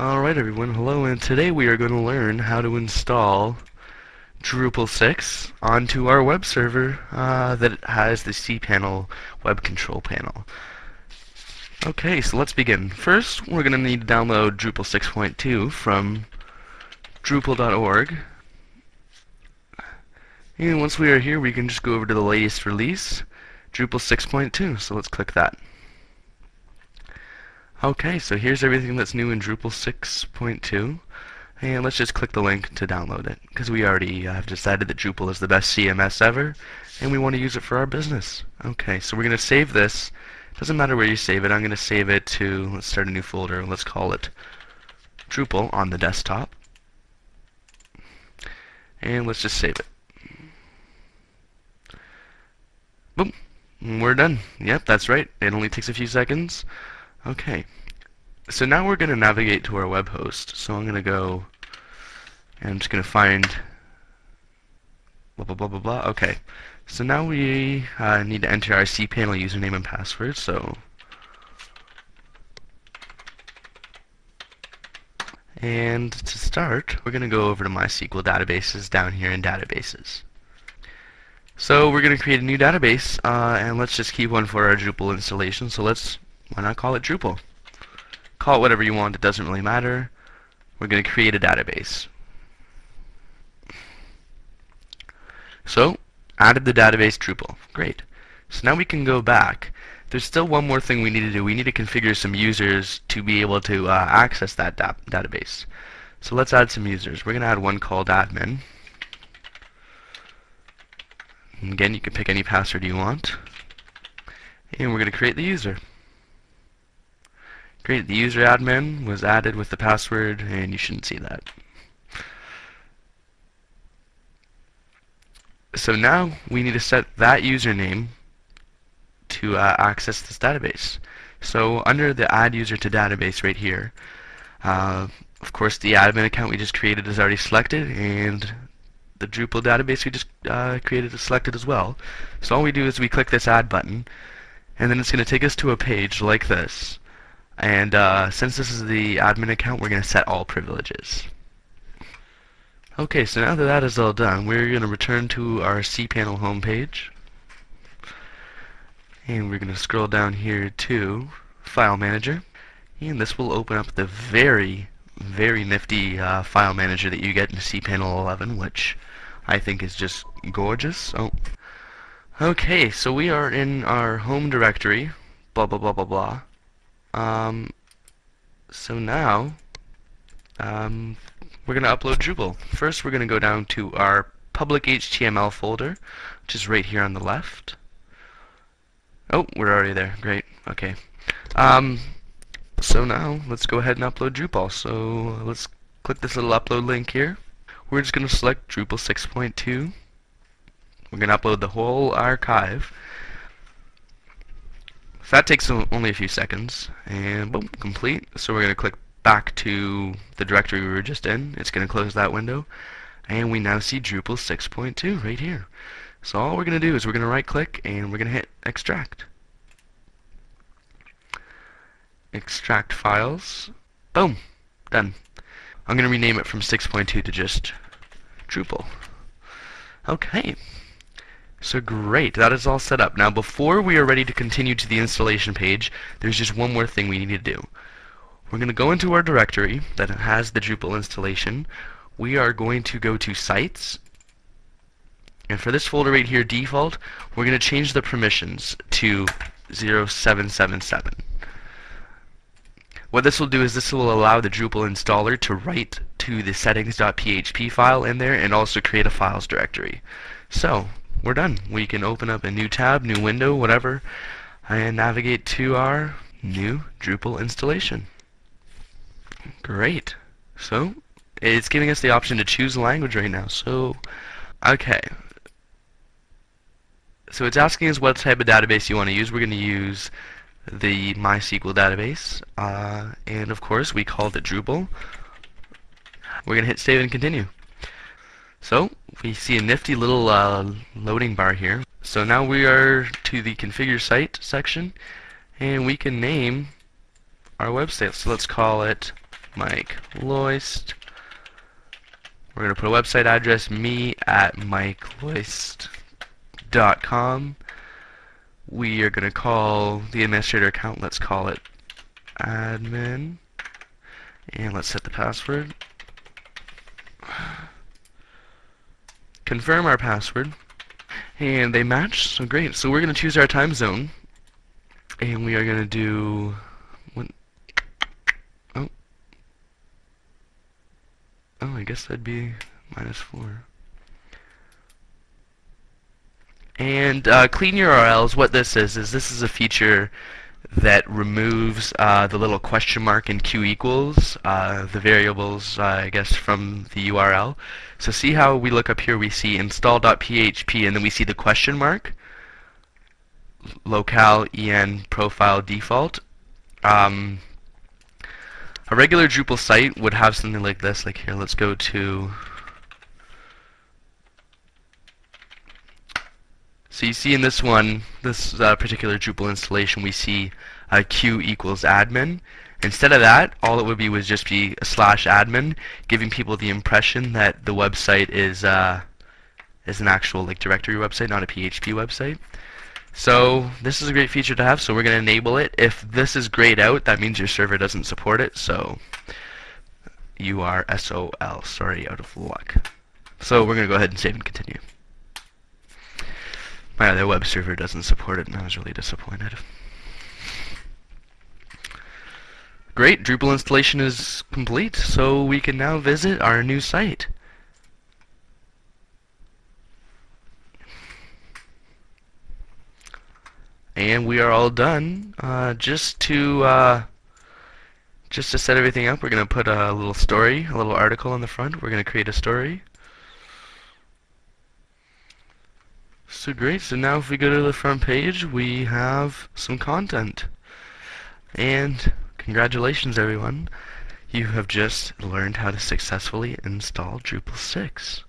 Alright everyone, hello, and today we are going to learn how to install Drupal 6 onto our web server that has the cpanel web control panel. Okay, so let's begin. First, we're going to need to download Drupal 6.2 from Drupal.org. And once we are here, we can just go over to the latest release, Drupal 6.2, so let's click that. Okay, so here's everything that's new in Drupal 6.2, and let's just click the link to download it, because we already have decided that Drupal is the best CMS ever, and we want to use it for our business. Okay, so we're going to save this. Doesn't matter where you save it. I'm going to save it to, let's start a new folder, let's call it Drupal on the desktop, and let's just save it. Boom, we're done. Yep, that's right, it only takes a few seconds. Okay, so now we're going to navigate to our web host. So I'm going to go, and I'm just going to find blah blah blah blah blah. Okay, so now we need to enter our cpanel username and password. So, and to start, we're going to go over to MySQL databases down here in databases. So we're going to create a new database, and let's just keep one for our Drupal installation. So why not call it Drupal? Call it whatever you want, it doesn't really matter. We're going to create a database. So, added the database Drupal. Great. So now we can go back. There's still one more thing we need to do. We need to configure some users to be able to access that database. So let's add some users. We're going to add one called admin. And again, you can pick any password you want. And we're going to create the user. Great, the user admin was added with the password, and you shouldn't see that. So now we need to set that username to access this database. So under the add user to database right here, of course the admin account we just created is already selected, and the Drupal database we just created is selected as well. So all we do is we click this add button, and then it's going to take us to a page like this. And since this is the admin account, we're going to set all privileges. Okay, so now that that is all done, we're going to return to our cpanel homepage. And we're going to scroll down here to File Manager. And this will open up the very, very nifty file manager that you get in cpanel 11, which I think is just gorgeous. Oh. Okay, so we are in our home directory, blah blah blah blah blah. So now, we're going to upload Drupal. First, we're going to go down to our public HTML folder, which is right here on the left. Oh, we're already there. Great. Okay. So now, let's go ahead and upload Drupal. So let's click this little upload link here. We're just going to select Drupal 6.2. We're going to upload the whole archive. So that takes only a few seconds, and boom, complete. So we're going to click back to the directory we were just in. It's going to close that window, and we now see Drupal 6.2 right here. So all we're going to do is we're going to right click, and we're going to hit extract. Extract files. Boom, done. I'm going to rename it from 6.2 to just Drupal. Okay. So great, that is all set up. Now before we are ready to continue to the installation page, there's just one more thing we need to do. We're going to go into our directory that has the Drupal installation. We are going to go to Sites, and for this folder right here, default, we're going to change the permissions to 0777. What this will do is this will allow the Drupal installer to write to the settings.php file in there and also create a files directory. So we're done. We can open up a new tab, new window, whatever, and navigate to our new Drupal installation. Great. So it's giving us the option to choose a language right now. So, okay. So it's asking us what type of database you want to use. We're going to use the MySQL database, and of course we called it Drupal. We're going to hit save and continue. So we see a nifty little loading bar here. So now we are to the configure site section, and we can name our website. So let's call it Mike Loist. We're going to put a website address, me@mikeloist.com. We are going to call the administrator account, let's call it admin, and let's set the password. Confirm our password, and they match, so great. So we're going to choose our time zone, and we are going to do oh, I guess that'd be -4. And clean URLs, what this is this is a feature that removes the little question mark and q equals, the variables, I guess, from the URL. So see how we look up here, we see install.php, and then we see the question mark, locale en profile default. A regular Drupal site would have something like this. Like here, let's go to. So you see in this one, this particular Drupal installation, we see q equals admin. Instead of that, all it would be was just be a /admin, giving people the impression that the website is an actual like directory website, not a PHP website. So this is a great feature to have, so we're going to enable it. If this is grayed out, that means your server doesn't support it, so you are SOL, sorry, out of luck. So we're going to go ahead and save and continue. My other web server doesn't support it, and I was really disappointed. Great, Drupal installation is complete, so we can now visit our new site. And we are all done. Just to set everything up, we're going to put a little story, a little article on the front. We're going to create a story. So great. So now if we go to the front page, we have some content. And congratulations, everyone. You have just learned how to successfully install Drupal 6.